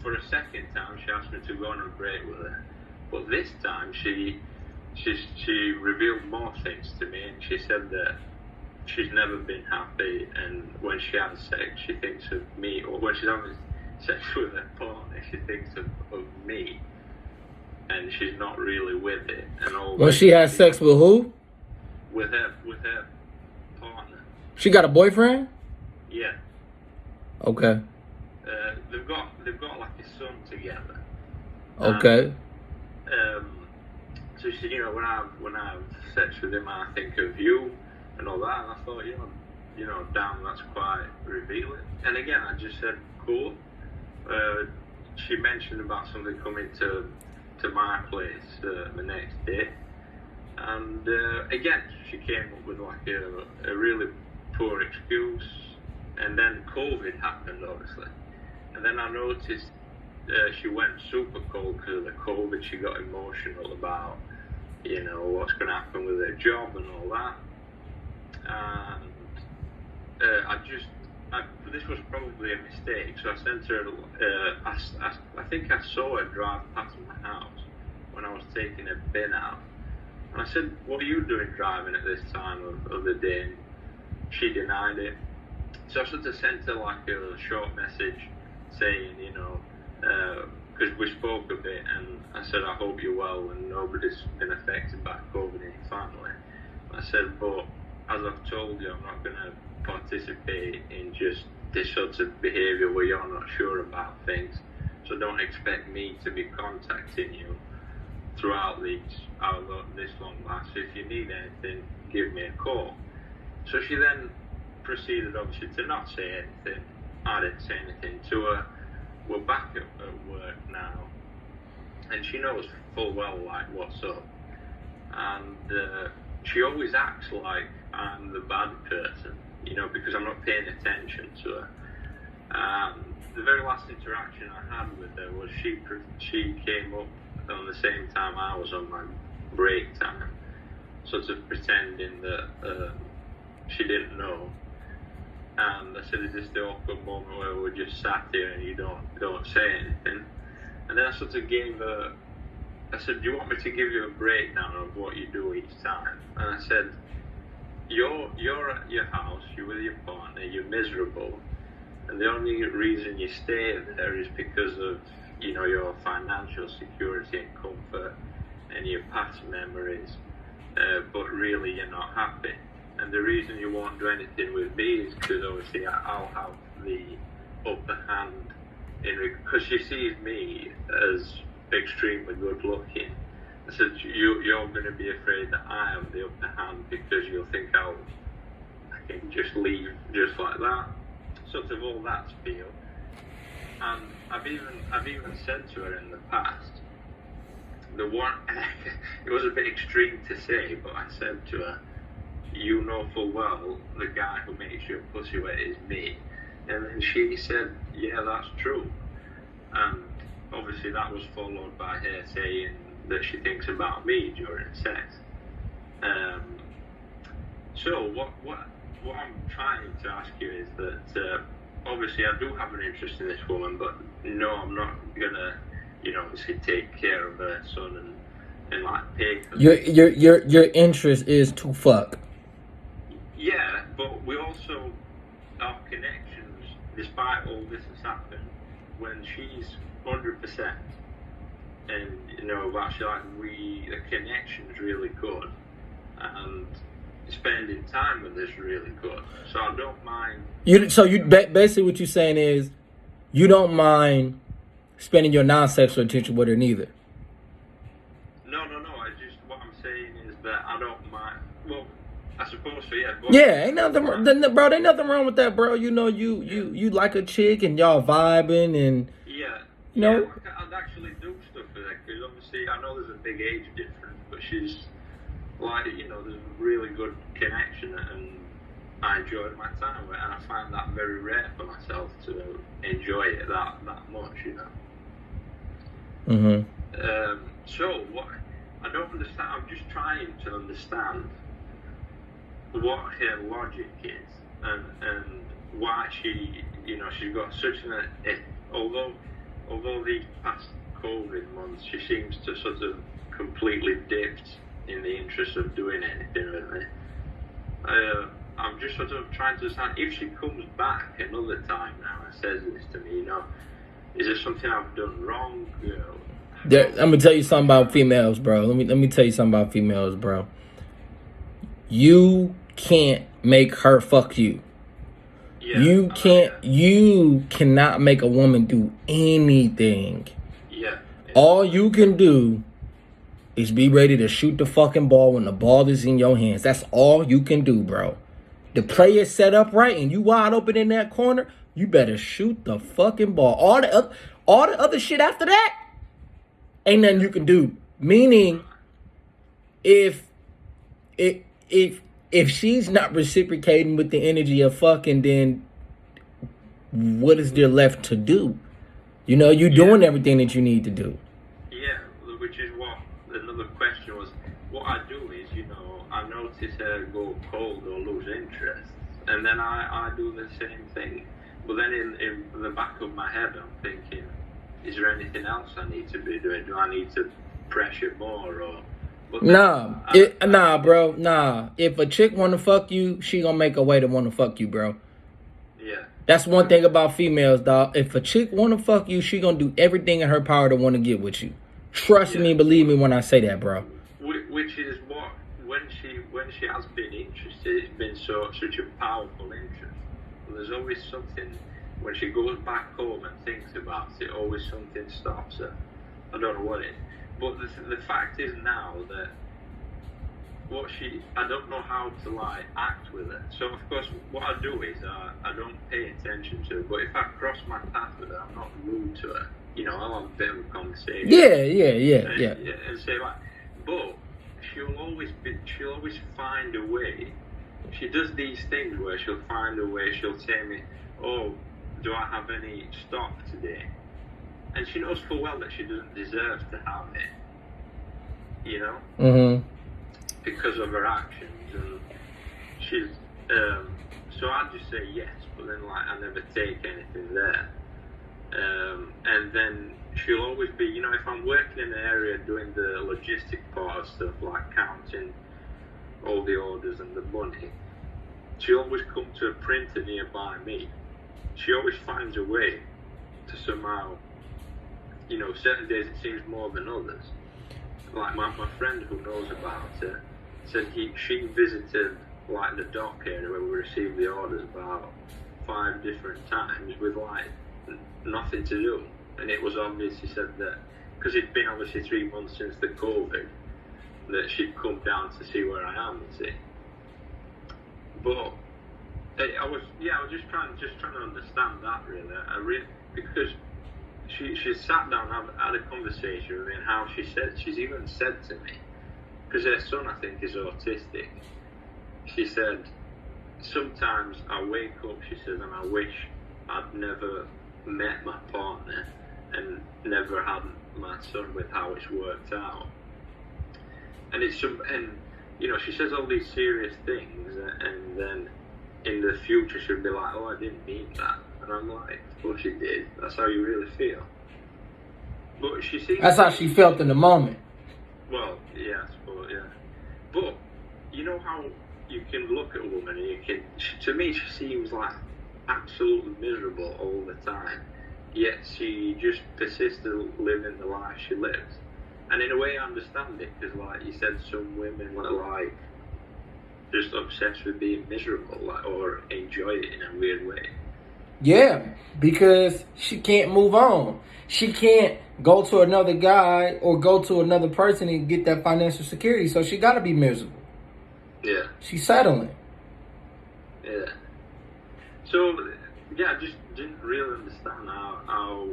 for a second time, she asked me to go on a break with her. But this time, she revealed more things to me, and she said that she's never been happy, and when she has sex, she thinks of me, or when she's having sex with her partner, she thinks of me, and she's not really with it. And all when she has sex with who? With her partner. She got a boyfriend? Yeah. Okay. They've got like a son together. Okay. So she said, when I have sex with him, I think of you and all that. And I thought, damn, that's quite revealing. And again, I just said, cool. She mentioned about something coming to my place the next day, and again, she came up with like a really poor excuse. And then COVID happened, obviously. And then I noticed she went super cold because of the COVID. She got emotional about, what's going to happen with her job and all that. And this was probably a mistake. So I sent her, I think I saw her drive past my house when I was taking a bin out. And I said, what are you doing driving at this time of the day? And she denied it. So I sort of sent her like a short message saying, because we spoke a bit, and I said, I hope you're well and nobody's been affected by COVID in your family. I said, but as I've told you, I'm not going to participate in just this sort of behaviour where you're not sure about things. So don't expect me to be contacting you throughout this long last. So if you need anything, give me a call. So she then proceeded obviously to not say anything. I didn't say anything to her. We're back at work now, and she knows full well like what's up, and she always acts like I'm the bad person, because I'm not paying attention to her. The very last interaction I had with her was she came up on the same time I was on my break time, sort of pretending that she didn't know. And I said, is this the awkward moment where we're just sat here and you don't say anything? And then I sort of gave her, I said, do you want me to give you a breakdown of what you do each time? And I said, you're at your house, you're with your partner, you're miserable, and the only reason you stay there is because of, your financial security and comfort and your past memories, but really you're not happy. And the reason you won't do anything with me is because obviously I'll have the upper hand because she sees me as extremely good looking. I said, you're going to be afraid that I have the upper hand because you'll think I can just leave just like that. Sort of all that spiel. And I've even said to her in the past, the one, it was a bit extreme to say, but I said to her, you know full well the guy who makes your pussy wet is me. And then she said, yeah, that's true. And obviously that was followed by her saying that she thinks about me during sex. So what I'm trying to ask you is that obviously I do have an interest in this woman, but no, I'm not gonna, obviously take care of her son and like pay for your interest is to fuck. Yeah, but we also, our connections, despite all this has happened, when she's 100%, and actually the connection's really good, and spending time with her is really good. So I don't mind. Basically what you're saying is, you don't mind spending your non-sexual attention with her neither. No. What I'm saying is that I don't mind. Well, I suppose so, yeah. Yeah, ain't nothing, bro. Ain't nothing wrong with that, bro. You like a chick and y'all vibing and I'd actually do stuff with her because obviously I know there's a big age difference, but she's like there's a really good connection and I enjoyed my time with it, and I find that very rare for myself to enjoy it that much, So what I don't understand. I'm just trying to understand what her logic is and why she she's got such although although these past COVID months, she seems to sort of completely dipped in the interest of doing anything with me. I'm just sort of trying to understand if she comes back another time now and says this to me, is there something I've done wrong? I'm gonna tell you something about females, bro. Let me tell you something about females, bro. You can't make her fuck you. Yeah, you cannot make a woman do anything. Yeah. All you can do is be ready to shoot the fucking ball when the ball is in your hands. That's all you can do, bro. The play is set up right and you wide open in that corner, you better shoot the fucking ball. All the other shit after that, ain't nothing you can do. Meaning, if she's not reciprocating with the energy of fucking, then what is there left to do? You're doing everything that you need to do. Yeah, which is what another question was. What I do is, I notice her go cold or lose interest, and then I do the same thing. But then in the back of my head, I'm thinking, is there anything else I need to be doing? Do I need to pressure more or? Nah, bro. Nah. If a chick wanna fuck you, she gonna make a way to wanna fuck you, bro. Yeah. That's one thing about females, dog. If a chick wanna fuck you, she gonna do everything in her power to wanna get with you. Trust me, believe me when I say that, bro. Which is what when she has been interested, it's been such a powerful interest. But there's always something when she goes back home and thinks about it. Always something stops her. I don't know what it is. But the fact is now that I don't know how to act with her. So of course what I do is I don't pay attention to her. But if I cross my path with her, I'm not rude to her. I'll have a bit of a conversation. Yeah. And say but she'll always find a way. She does these things where she'll find a way. She'll say me, "Oh, do I have any stock today?" And she knows full well that she doesn't deserve to have it, because of her actions. And she's, so I just say yes, but then I never take anything there. And then she'll always be, if I'm working in an area doing the logistic part of stuff, like counting all the orders and the money, she'll always come to a printer nearby me. She always finds a way to somehow, certain days it seems more than others. Like my friend who knows about it said she visited the dock area where we received the orders about 5 different times with nothing to do. And it was obvious, he said, that because it'd been obviously 3 months since the COVID, that she'd come down to see where I am, you see. But I was just trying to understand that really, because she sat down and had a conversation with me, and how she's even said to me, because her son I think is autistic, she said, sometimes I wake up, she says, and I wish I'd never met my partner and never had my son with how it's worked out. And she says all these serious things, and then in the future she'll be like, "Oh, I didn't mean that." And I'm like, "Of course you did. That's how you really feel." But she seems... That's how she felt in the moment. Well, yeah, I suppose, yeah. But you know how you can look at a woman and to me she seems absolutely miserable all the time, yet she just persists to live in the life she lives. And in a way I understand it, because you said, some women are just obsessed with being miserable, or enjoy it in a weird way. Yeah, because she can't move on. She can't go to another guy or go to another person and get that financial security, so she gotta be miserable. Yeah. She's settling. Yeah. So, I just didn't really understand how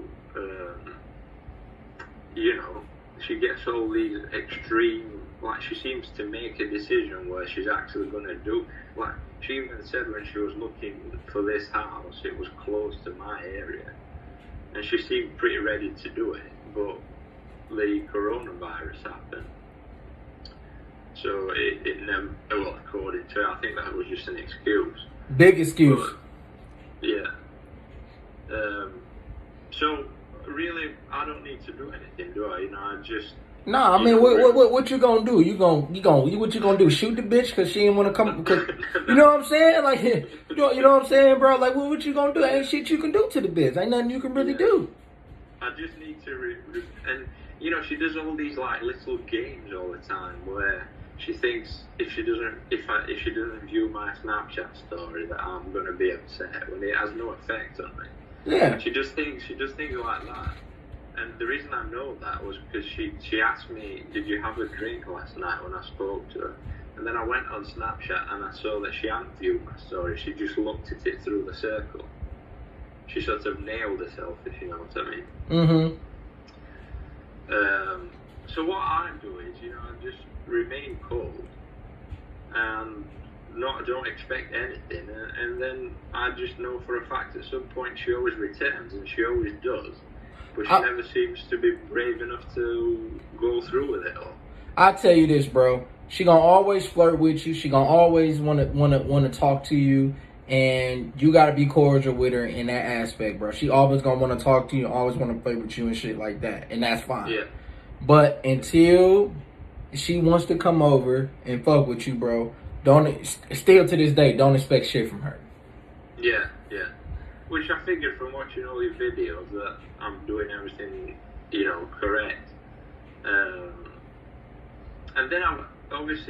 she gets all these extreme, she seems to make a decision where she's actually going to do, she even said when she was looking for this house, it was close to my area, and she seemed pretty ready to do it, but the coronavirus happened. So it never, well, according to her, I think that was just an excuse. Big excuse. But, yeah. So really, I don't need to do anything, do I? You know, I just. Nah, I mean, what you gonna do? What you gonna do? Shoot the bitch because she didn't want to come? Cause, you know what I'm saying? Like, you know what I'm saying, bro? Like, what you gonna do? Ain't shit you can do to the bitch. Ain't nothing you can really do. I just need to, and you know, she does all these like little games all the time where she thinks if she doesn't view my Snapchat story that I'm gonna be upset when it has no effect on me. Yeah. She does things like that. And the reason I know that was because she asked me, did you have a drink last night when I spoke to her? And then I went on Snapchat and I saw that she hadn't viewed my story. She just looked at it through the circle. She sort of nailed herself, if you know what I mean. Mm-hmm. So what I do is, you know, I just remain cold and don't expect anything. And then I just know for a fact at some point she always returns, and she always does. But she never seems to be brave enough to go through with it all. I tell you this, bro. She gonna always flirt with you. She gonna always wanna talk to you, and you gotta be cordial with her in that aspect, bro. She always gonna wanna talk to you, always wanna play with you and shit like that, and that's fine. Yeah. But until she wants to come over and fuck with you, bro, still to this day, don't expect shit from her. Yeah. Which I figured from watching all your videos that I'm doing everything, you know, correct. And then I've noticed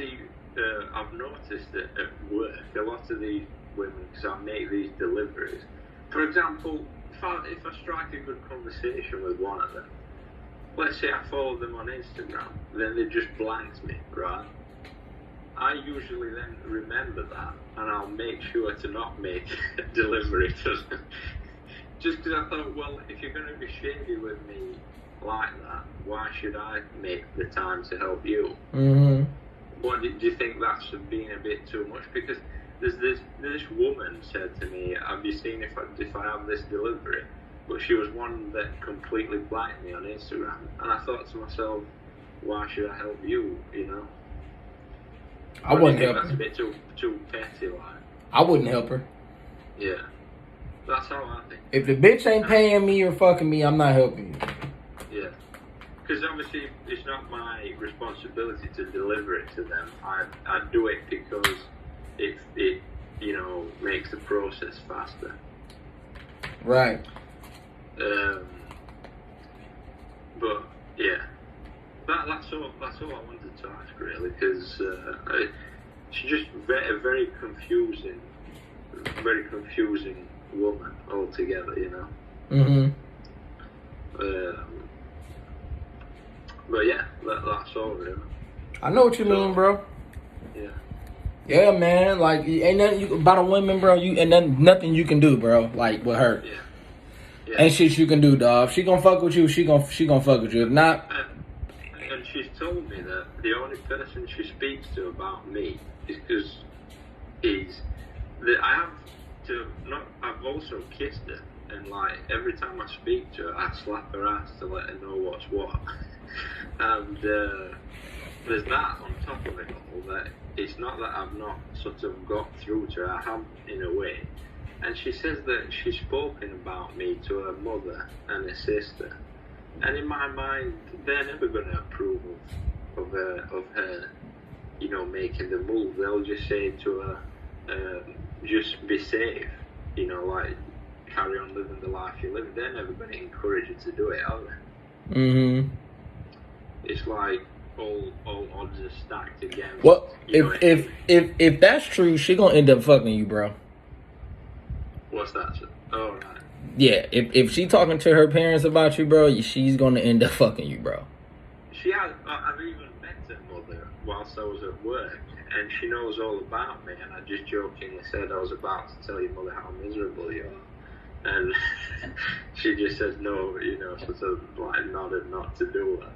that at work, a lot of these women, because I make these deliveries. For example, if I strike a good conversation with one of them, let's say I follow them on Instagram, then they just blanked me, right? I usually then remember that, and I'll make sure to not make a delivery to them. Just because I thought, well, if you're going to be shady with me like that, why should I make the time to help you? Mm-hmm. What do you think that's being a bit too much? Because there's this woman said to me, have you seen if I have this delivery? But she was one that completely blanked me on Instagram, and I thought to myself, why should I help you? You know. I wouldn't help her. That's a bit too petty, like. I wouldn't help her. Yeah. That's how I think. If the bitch ain't paying me or fucking me, I'm not helping you. Yeah. Because obviously it's not my responsibility to deliver it to them. I do it because it you know, makes the process faster. Right. But yeah. That's all I wanted to ask, really, because she's just a very confusing woman altogether, you know. Mm-hmm. But yeah, that's all, really. I know what you mean, bro. Yeah. Yeah, man. Like, ain't nothing about a woman, bro. And nothing you can do, bro. Like with her. Yeah. Ain't shit you can do, dog. If she gonna fuck with you, she gonna fuck with you. If not. And she's told me that the only person she speaks to about me is that I've also kissed her, and like every time I speak to her, I slap her ass to let her know what's what. And there's that on top of it all, that it's not that I've not sort of got through to her, I have in a way. And she says that she's spoken about me to her mother and her sister. And in my mind, they're never going to approve of her, you know, making the move. They'll just say to her, just be safe, you know, like, carry on living the life you live. They're never going to encourage you to do it, are they? Mm-hmm. It's like all odds are stacked against. Well, if that's true, she gonna end up fucking you, bro. What's that? Oh, right. Yeah, if she talking to her parents about you, bro, she's gonna end up fucking you, bro. She has. I've even met her mother whilst I was at work, and she knows all about me. And I just jokingly said I was about to tell your mother how miserable you are, and she just says no, you know, sort of like nodded not to do it.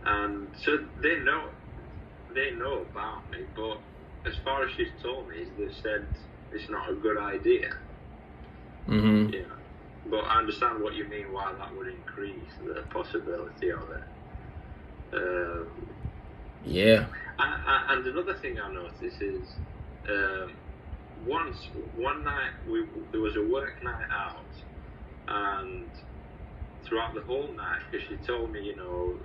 And so they know about me, but as far as she's told me, they've said it's not a good idea. Mm-hmm. Yeah. But I understand what you mean, why that would increase the possibility of it. Yeah. And another thing I noticed is, one night there was a work night out, and throughout the whole night, because she told me, you know,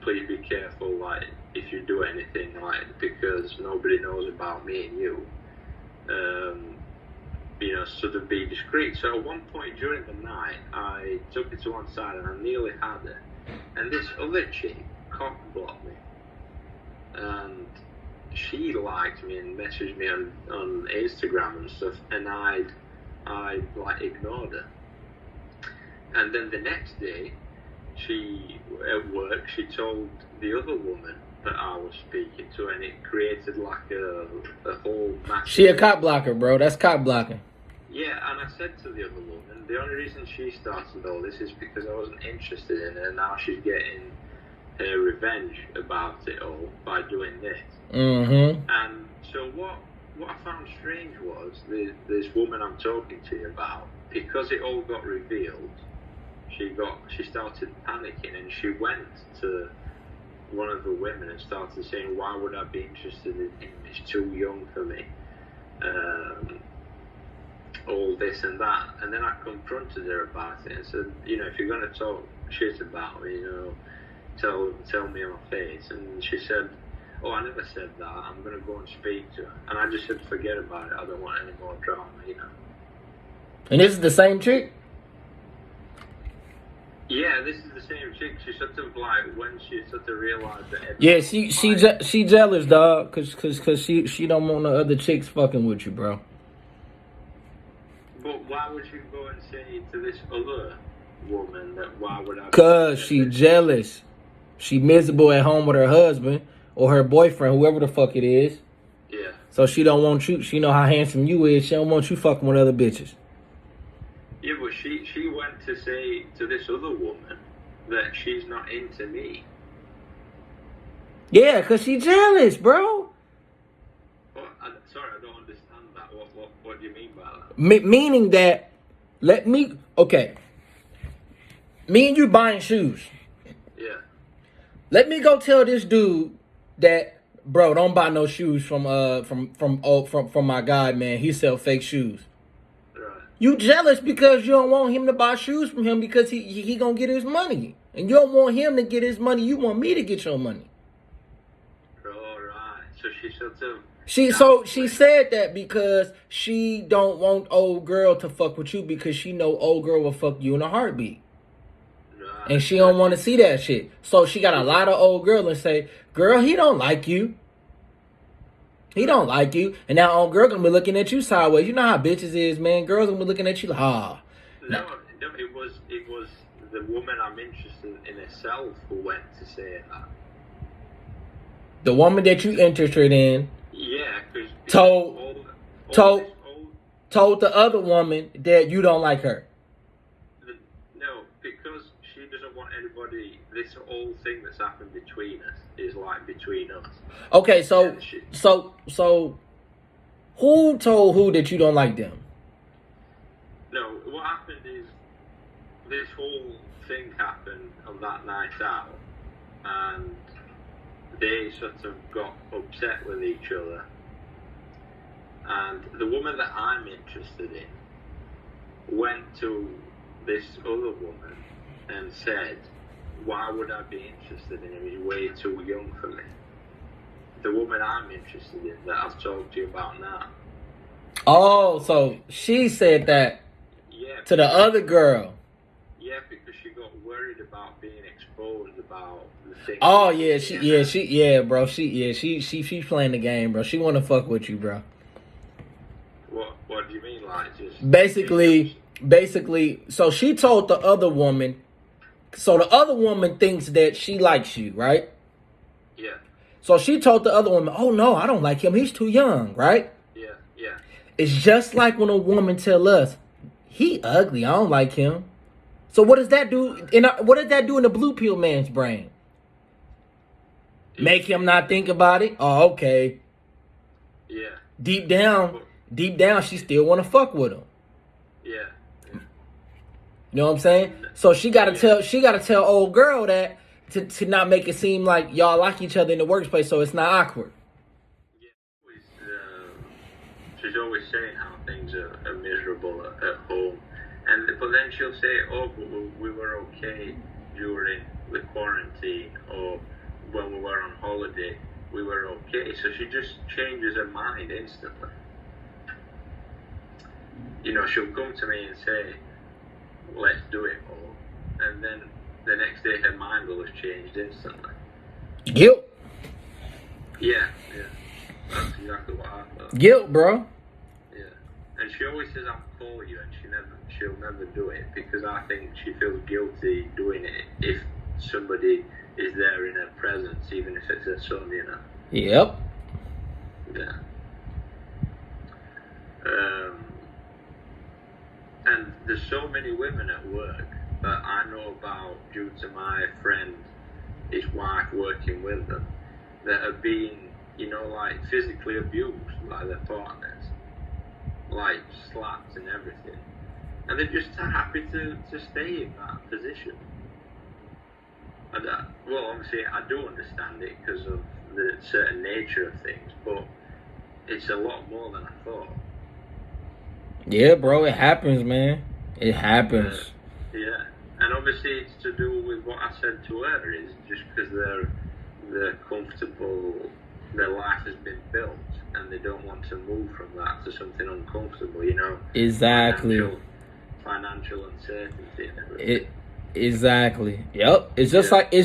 please be careful, like, if you do anything, like, because nobody knows about me and you. You know, sort of be discreet. So at one point during the night, I took it to one side and I nearly had it. And this other chick cock blocked me. And she liked me and messaged me on Instagram and stuff, and I like ignored her. And then the next day, she at work, she told the other woman that I was speaking to, and it created like a whole massive... She a cop blocker, bro. That's cop blocking. Yeah, and I said to the other woman, the only reason she started all this is because I wasn't interested in her. Now she's getting her revenge about it all by doing this. Mm-hmm. And so what I found strange was this woman I'm talking to you about, because it all got revealed, she started panicking, and she went to one of the women and started saying, why would I be interested in him? He's too young for me. All this and that. And then I confronted her about it and said, you know, if you're going to talk shit about me, you know, tell me in my face. And she said, oh, I never said that. I'm going to go and speak to her. And I just said, forget about it. I don't want any more drama, you know. And this is the same chick? Yeah, this is the same chick. She sort of like, when she sort of realized that... Yeah, she jealous, dog, cause she don't want no other chicks fucking with you, bro. But why would you go and say to this other woman that why would I... Cause she jealous. She miserable at home with her husband or her boyfriend, whoever the fuck it is. Yeah. So she don't want you. She know how handsome you is. She don't want you fucking with other bitches. Yeah, but she went to say to this other woman that she's not into me. Yeah, cause she jealous, bro. Well, sorry, I don't understand that. What do you mean by that? Meaning that, okay. Me and you buying shoes. Yeah. Let me go tell this dude that, bro, don't buy no shoes from my guy, man. He sell fake shoes. Right. You jealous because you don't want him to buy shoes from him because he gonna get his money. And you don't want him to get his money. You want me to get your money. All right. So she sort of... She said that because she don't want old girl to fuck with you because she know old girl will fuck you in a heartbeat. Right. And she don't want to see that shit. So she got a lot of old girl and say, girl, he don't like you. He don't like you. And now old girl gonna be looking at you sideways. You know how bitches is, man. Girls gonna be looking at you like, No, it was the woman I'm interested in herself who went to say that. The woman that you interested in. Yeah, because told the other woman that you don't like her. No, because she doesn't want anybody. This whole thing that's happened between us is like between us. Okay, so who told who that you don't like them? No, what happened is this whole thing happened on that night out, and they sort of got upset with each other. And the woman that I'm interested in went to this other woman and said, why would I be interested in him? He's way too young for me. The woman I'm interested in that I've talked to you about now. Oh, so she said that to the other girl. Yeah, because she got worried about being exposed about the thing. Oh yeah, she's playing the game, bro. She wanna fuck with you, bro. What do you mean, like just basically? So she told the other woman. So the other woman thinks that she likes you, right? Yeah. So she told the other woman, "Oh no, I don't like him. He's too young," right? Yeah, yeah. It's just like when a woman tell us, "He ugly. I don't like him." So what does that do? What does that do in the blue pill man's brain? Make him not think about it. Oh, okay. Yeah. Deep down, she still want to fuck with him. Yeah. You know what I'm saying? So she gotta tell old girl that to not make it seem like y'all like each other in the workplace, so it's not awkward. Yeah. She's always saying how things are miserable at home, But then she'll say, oh, but we were okay during the quarantine, or when we were on holiday, we were okay. So she just changes her mind instantly. You know, she'll come to me and say, let's do it all, and then the next day her mind will have changed instantly. Guilt. Yeah. That's exactly what I thought. Guilt, bro. Yeah. And she always says, I'll call you, and she'll never do it, because I think she feels guilty doing it if somebody is there in her presence, even if it's her son, you know. Yep. Yeah. And there's so many women at work that I know about due to my friend, his wife working with them, that are being, you know, like physically abused by their partners, like slapped and everything, and they're just happy to stay in that position. And well, obviously I do understand it because of the certain nature of things, but it's a lot more than I thought. Yeah, bro, it happens, man. It happens. Yeah, and obviously it's to do with what I said to her, is just because they're comfortable, their life has been built, and they don't want to move from that to something uncomfortable, you know. Exactly. Financial uncertainty and everything. Exactly. Yep. It's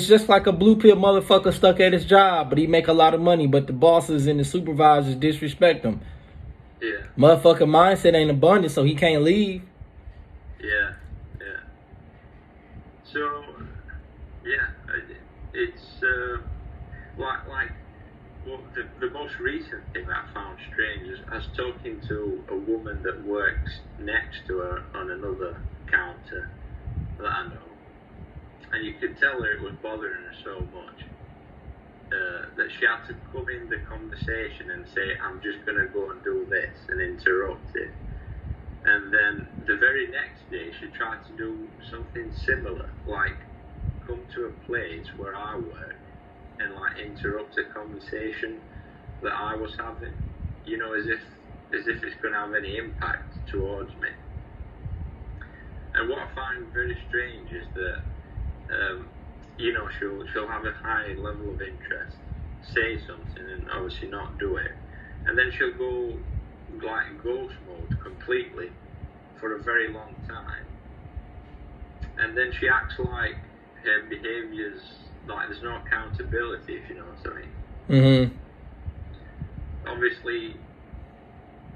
just like a blue pill motherfucker stuck at his job, but he make a lot of money, but the bosses and the supervisors disrespect him. Yeah. Motherfucker mindset ain't abundant, so he can't leave. Yeah. So, yeah, it's well, the most recent thing that I found strange is I was talking to a woman that works next to her on another counter that I know, and you could tell her it was bothering her so much that she had to come in the conversation and say, I'm just going to go and do this, and interrupt it. And then the very next day she tried to do something similar, like come to a place where I work and like interrupt a conversation that I was having, you know, as if it's going to have any impact towards me. And what I find very strange is that you know, she'll have a high level of interest, say something and obviously not do it, and then she'll go like ghost mode completely for a very long time, and then she acts like her behaviours, like there's no accountability, if you know what I mean. Obviously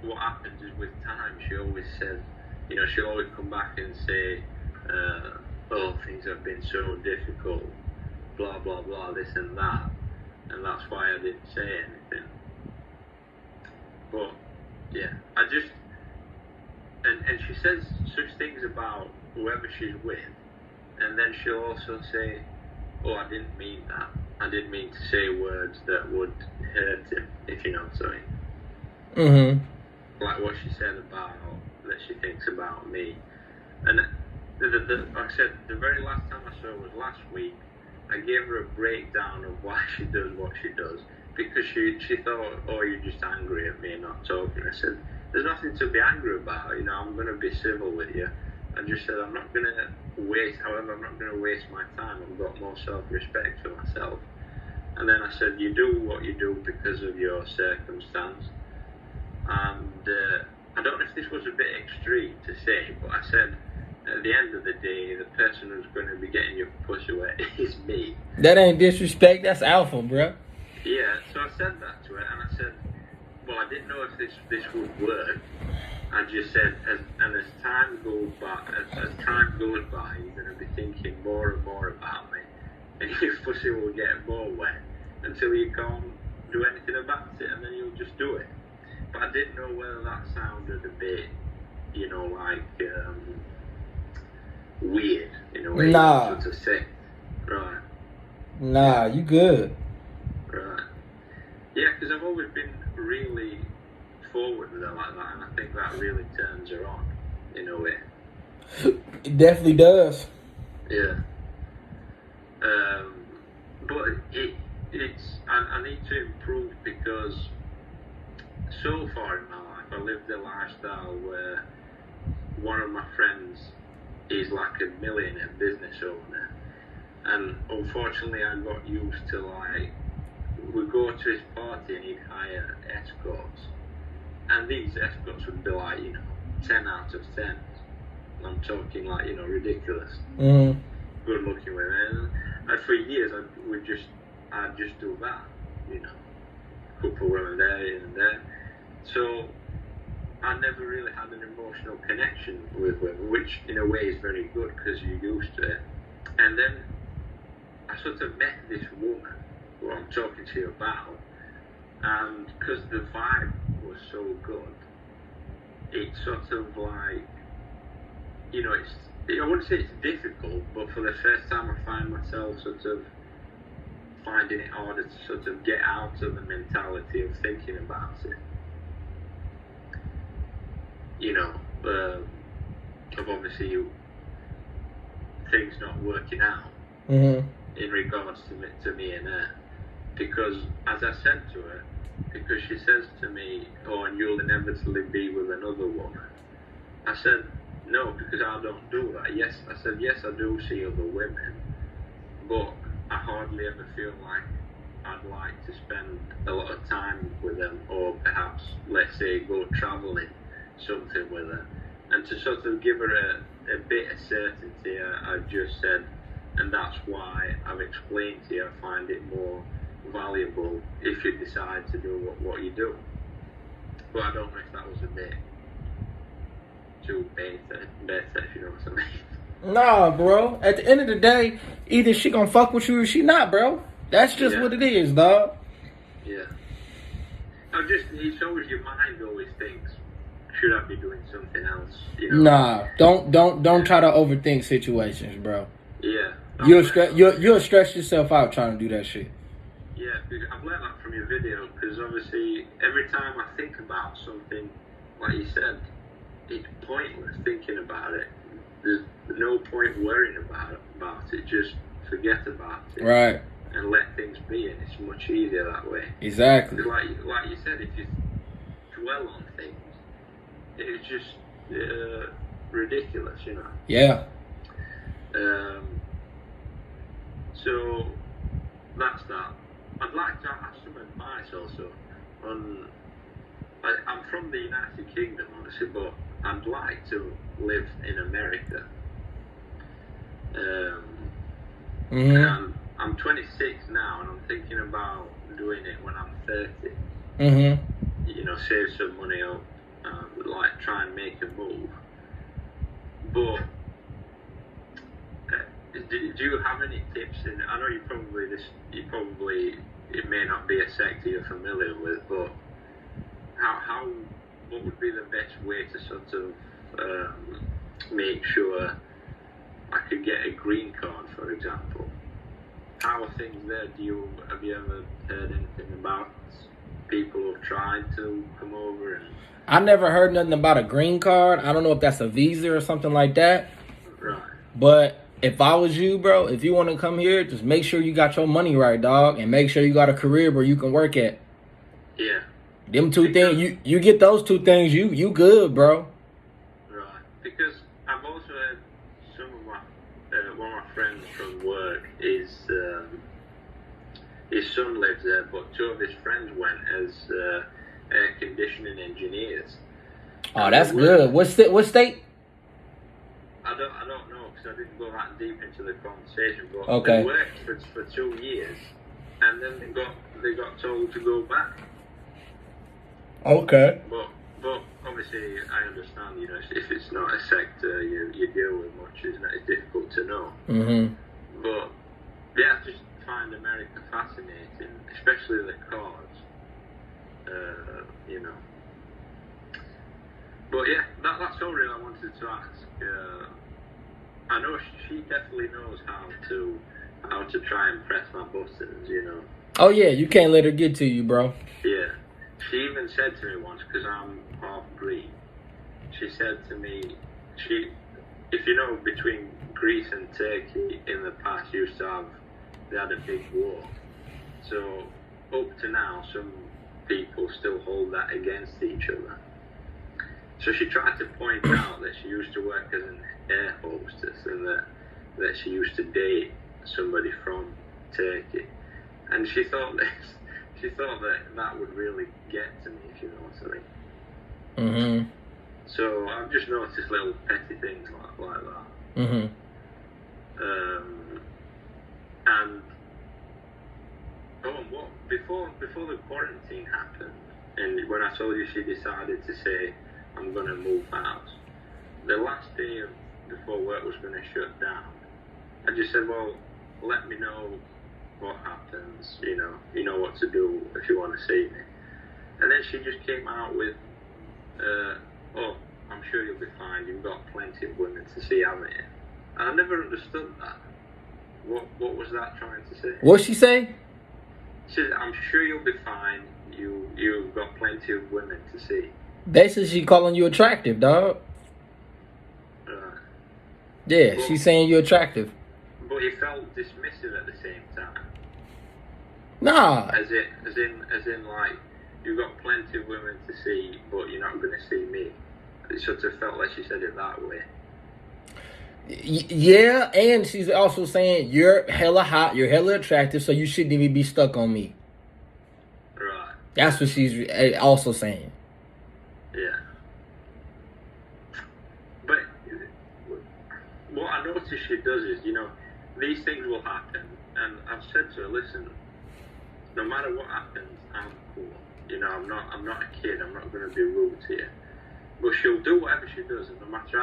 what happens is with time she always says, you know, she'll always come back and say, oh, things have been so difficult, blah blah blah, this and that, and that's why I didn't say anything. But yeah, I just and she says such things about whoever she's with, and then she'll also say, oh, I didn't mean that, I didn't mean to say words that would hurt him, if you know what I mean. Like what she said about that she thinks about me. And like I said, the very last time I saw her was last week. I gave her a breakdown of why she does what she does, because she thought, oh, you're just angry at me and not talking. I said, there's nothing to be angry about, you know, I'm going to be civil with you. I just said, I'm not going to waste my time. I've got more self-respect for myself. And then I said, you do what you do because of your circumstance. And I don't know if this was a bit extreme to say, but I said, at the end of the day, the person who's going to be getting your pussy wet is me. That ain't disrespect, that's alpha, bro. Yeah, so I said that to her, and I said, well, I didn't know if this would work. I just said, as time goes by, you're going to be thinking more and more about me, and your pussy will get more wet until you can't do anything about it, and then you'll just do it. But I didn't know whether that sounded a bit, you know, like weird in a way. Nah. To say, right? Nah, you good. Right. Yeah, because I've always been really forward with her like that, and I think that really turns her on in a way. It definitely does. Yeah. But it's I need to improve, because so far in my life I lived a lifestyle where one of my friends is like a millionaire business owner, and unfortunately I got used to like, we go to his party and he'd hire escorts, and these escorts would be like, 10 out of 10. I'm talking like, ridiculous. Mm-hmm. Good looking women. And for years I'd just do that, a couple of women there, here and there. So I never really had an emotional connection with women, which in a way is very good because you're used to it. And then I sort of met this woman who I'm talking to you about, and because the vibe was so good, it's sort of like, I wouldn't say it's difficult, but for the first time I find myself sort of finding it harder to sort of get out of the mentality of thinking about it. Of obviously things not working out Mm-hmm. in regards to me and her. Because as I said to her, because she says to me, "Oh, and you'll inevitably be with another woman." I said, "No, because I don't do that." Yes, I said, yes, I do see other women, but I hardly ever feel like I'd like to spend a lot of time with them, or perhaps, let's say, go travelling something with her. And to sort of give her a bit of certainty, I just said, and that's why I've explained to you, I find it more valuable if you decide to do what you do. But I don't know if that was a bit too better, if you know what I mean. Nah, bro. At the end of the day, either she gonna fuck with you or she not, bro. That's just what it is, dog. Yeah. It's always, your mind always thinks, should I be doing something else? Nah, don't try to overthink situations, bro. Yeah. You'll stress yourself out trying to do that shit. Yeah, because I've learned that from your video, because obviously every time I think about something, like you said, it's pointless thinking about it. There's no point worrying about it. Just forget about it. Right. And let things be, and it's much easier that way. Exactly. Like you said, if you dwell on things, it's just ridiculous, Yeah. So that's that. I'd like to ask some advice also on. I'm from the United Kingdom, obviously, but I'd like to live in America. And I'm 26 now, and I'm thinking about doing it when I'm 30. Save some money up, like try and make a move. But do you have any tips? And I know it may not be a sector you're familiar with, but what would be the best way to sort of make sure I could get a green card, for example? How are things there? Have you ever heard anything about people who've tried to come over? And I never heard nothing about a green card. I don't know if that's a visa or something like that. Right. But if I was you, bro, if you want to come here, just make sure you got your money right, dog, and make sure you got a career where you can work at. Yeah. Them two things, you get those two things, you good, bro. Right. Because I've also heard some of my one of my friends from work his son lives there, but two of his friends went as air conditioning engineers. Oh, that's good. What state? I don't know, because I didn't go that deep into the conversation. But okay. They worked for 2 years, and then they got told to go back. Okay. But obviously, I understand. If it's not a sector you deal with much, it's difficult to know. But yeah, just find America fascinating, especially the cars. But yeah, that's all really I wanted to ask. I know she definitely knows how to try and press my buttons. Oh yeah, you can't let her get to you, bro. Yeah. She even said to me once, because I'm half Greek, she said to me, if you know, between Greece and Turkey in the past they had a big war. So up to now, some people still hold that against each other. So she tried to point out that she used to work as an air hostess and that she used to date somebody from Turkey, and she thought that would really get to me, if you know what I mean. Mm-hmm. So I've just noticed little petty things like that. Mm-hmm. And what before the quarantine happened, and when I told you she decided to say I'm gonna move house, the last day before work was gonna shut down, I just said, well, let me know what happens. You know what to do if you want to see me. And then she just came out with, oh, I'm sure you'll be fine. You've got plenty of women to see, haven't you? And I never understood that. What was that trying to say? What'd she say? She said, I'm sure you'll be fine. You've got plenty of women to see. Basically, she calling you attractive, dog. Yeah, But, she's saying you're attractive. But it felt dismissive at the same time. Nah. As in, like, you've got plenty of women to see, but you're not going to see me. It sort of felt like she said it that way. Yeah, and she's also saying you're hella hot, you're hella attractive, so you shouldn't even be stuck on me. Right. That's what she's also saying. Yeah. But what I notice she does is, these things will happen, and I've said to her, listen, no matter what happens, I'm cool. I'm not a kid. I'm not going to be rude to you. But she'll do whatever she does, and no matter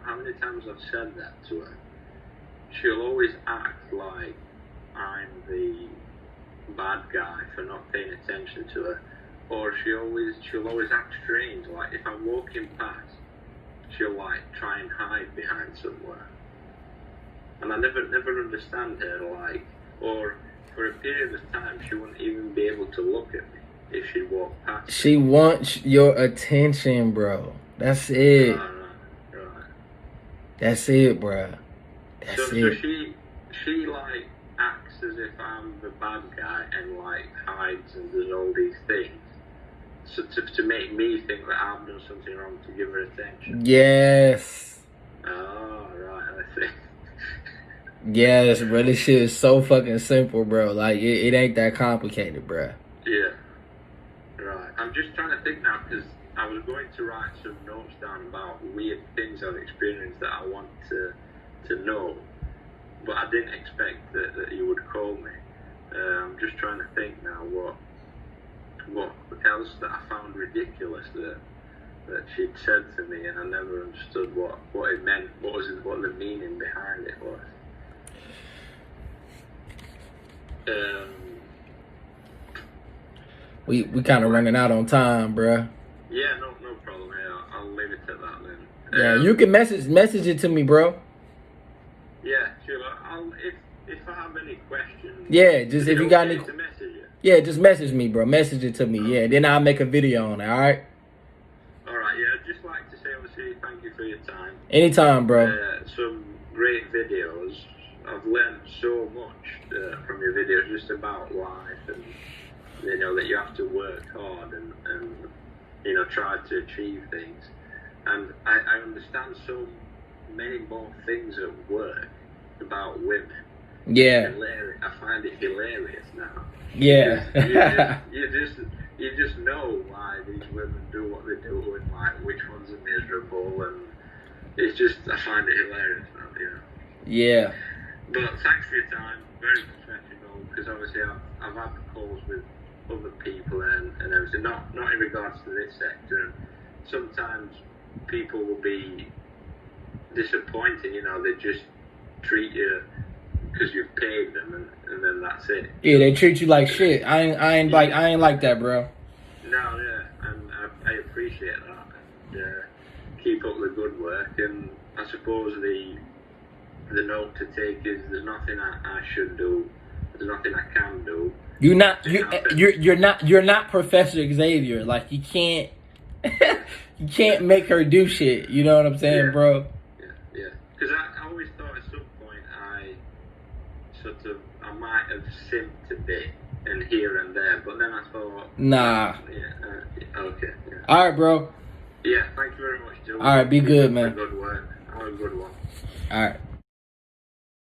how many times I've said that to her, she'll always act like I'm the bad guy for not paying attention to her, or she'll always act strange. Like if I'm walking past, she'll like try and hide behind somewhere, and I never understand her. Like, or for a period of time, she wouldn't even be able to look at me if she walked past. She wants your attention, bro. That's it. Right. That's it, bro. That's So it. she like acts as if I'm the bad guy and like hides and does all these things, so to make me think that I've done something wrong to give her attention. Yes. Oh, right, I see. Yes, bro. This shit is so fucking simple, bro. Like it ain't that complicated, bro. Yeah. Right. I'm just trying to think now because I was going to write some notes down about weird things I've experienced that I want to know, but I didn't expect that you would call me. I'm just trying to think now what else that I found ridiculous that she'd said to me, and I never understood what it meant. What the meaning behind it was. We kind of running out on time, bruh. Yeah, no problem. Yeah, I'll leave it at that then. Yeah, you can message it to me, bro. Yeah, sure. If I have any questions. Yeah, just if you got any. To message you? Yeah, just message me, bro. Message it to me. Yeah, then I'll make a video on it. All right. All right. Yeah, I'd just like to say, obviously, thank you for your time. Anytime, bro. Some great videos. I've learned so much from your videos, just about life and that you have to work hard and try to achieve things. And I understand so many more things at work about women. Yeah. I find it hilarious now. Yeah. You just know why these women do what they do and like which ones are miserable, and it's just, I find it hilarious now. Yeah. But thanks for your time. Very professional, because obviously I've had calls with other people and everything, not in regards to this sector. And sometimes people will be disappointing. They just treat you because you've paid them, and then that's it. Yeah, they treat you like shit. I ain't like that, bro. No, yeah, and I appreciate that. And keep up the good work. And I suppose the note to take is there's nothing I should do. There's nothing I can do. You're not Professor Xavier. Like you can't make her do shit. You know what I'm saying, bro? Yeah. Because I always thought at some point I might have simped a bit and here and there, but then I thought, nah. Yeah. Okay. Yeah. All right, bro. Yeah, thank you very much, Joe. All right, be good, man. Good work. Have a good one. All right.